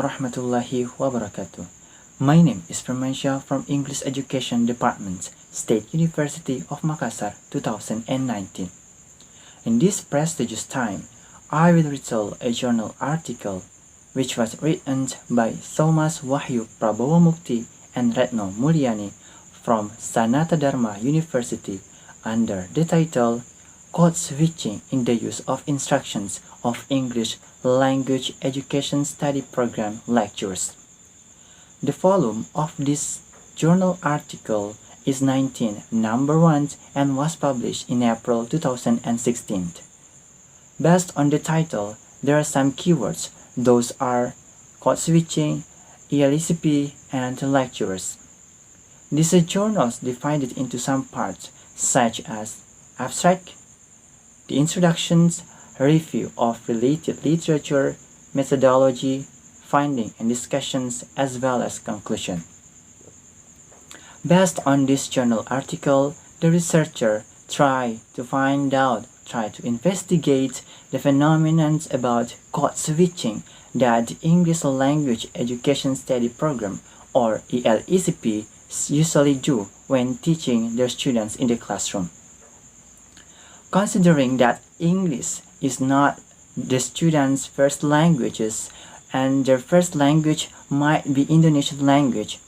warahmatullahi wabarakatuh. My name is Firmansyah from English Education Department, State University of Makassar 2019. In this prestigious time, I will retell a journal article which was written by Thomas Wahyu Prabowo Mukti and Retno Mulyani from Sanata Dharma University under the title Code Switching in the Use of Instructions of English Language Education Study Program Lectures. The volume of this journal article is 19, number 1, and was published in April 2016. Based on the title, there are some keywords. Those are code switching, ELCP, and lectures. These journals divided into some parts such as abstract, the introductions, review of related literature, methodology, finding and discussions, as well as conclusion. Based on this journal article, the researcher tried to investigate the phenomenon about code switching that the English Language Education Study Program, or ELCP, usually do when teaching their students in the classroom. Considering that English is not the students' first languages and their first language might be Indonesian language,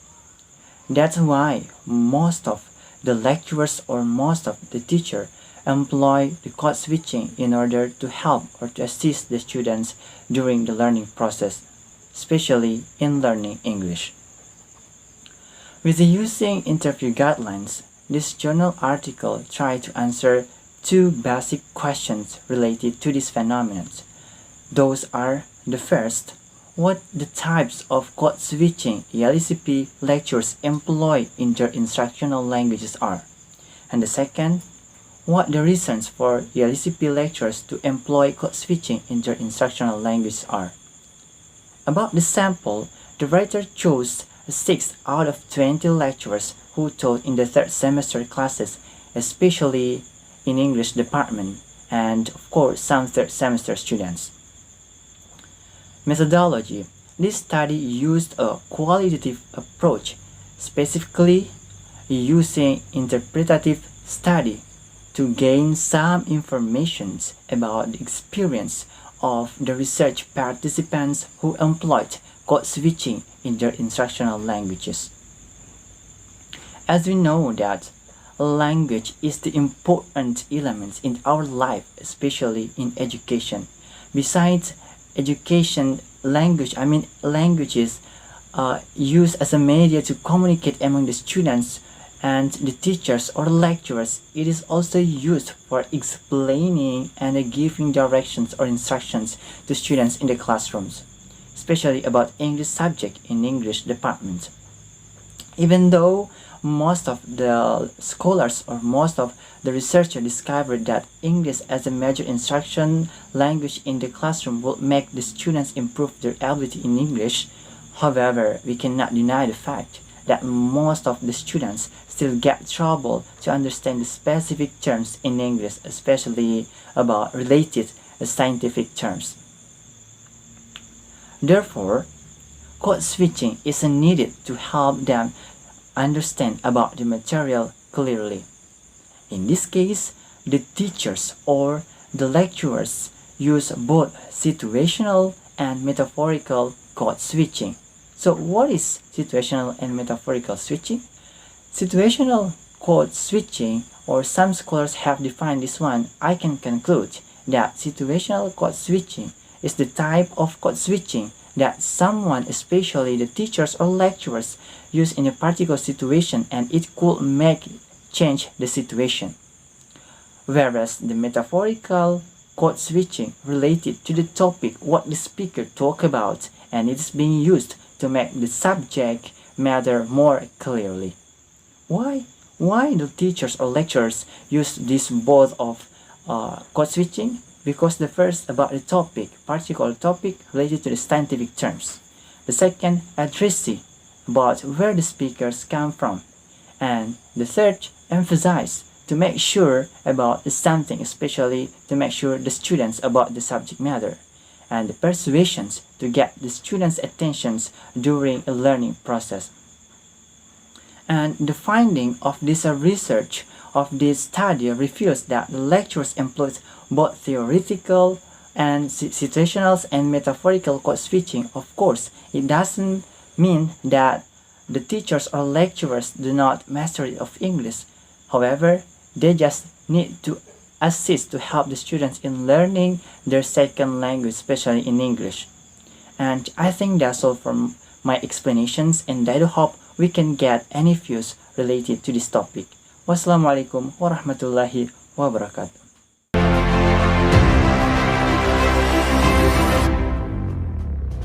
that's why most of the lecturers or most of the teacher employ the code switching in order to help or to assist the students during the learning process, especially in learning English. With using interview guidelines, this journal article tried to answer two basic questions related to this phenomenon. Those are the first, what the types of code switching ELCP lectures employed in their instructional languages are, and the second, what the reasons for ELCP lectures to employ code switching in their instructional languages are. About the sample, the writer chose 6 out of 20 lecturers who taught in the third semester classes, especially in English department, and of course some third semester students. Methodology. This study used a qualitative approach, specifically using interpretative study to gain some information about the experience of the research participants who employed code switching in their instructional languages. As we know that language is the important element in our life, especially in education. Besides education, languages used as a media to communicate among the students and the teachers or lecturers. It is also used for explaining and giving directions or instructions to students in the classrooms, especially about English subject in English department. Even though most of the scholars or most of the researchers discovered that English as a major instruction language in the classroom will make the students improve their ability in English, however, we cannot deny the fact that most of the students still get trouble to understand the specific terms in English, especially about related scientific terms. Therefore, code switching is needed to help them understand about the material clearly. In this case, the teachers or the lecturers use both situational and metaphorical code switching. So what is situational and metaphorical switching? Situational code switching, or some scholars have defined this one, I can conclude that situational code switching is the type of code switching that someone, especially the teachers or lecturers, use in a particular situation and it could change the situation. Whereas the metaphorical code switching related to the topic what the speaker talk about and it is being used to make the subject matter more clearly. Why do teachers or lecturers use this both of code switching? Because the first about the topic, particular topic related to the scientific terms. The second, addressee, about where the speakers come from. And the third, emphasize, to make sure about something, especially to make sure the students about the subject matter. and the persuasions to get the students' attentions during a learning process. And the finding of this research of this study reveals that the lectures employs both theoretical and situational and metaphorical code switching. Of course, it doesn't mean that the teachers or lecturers do not master of English. However, they just need to assist to help the students in learning their second language, especially in English. And I think that's all from my explanations, and I do hope we can get any views related to this topic. Wassalamualaikum warahmatullahi wabarakatuh.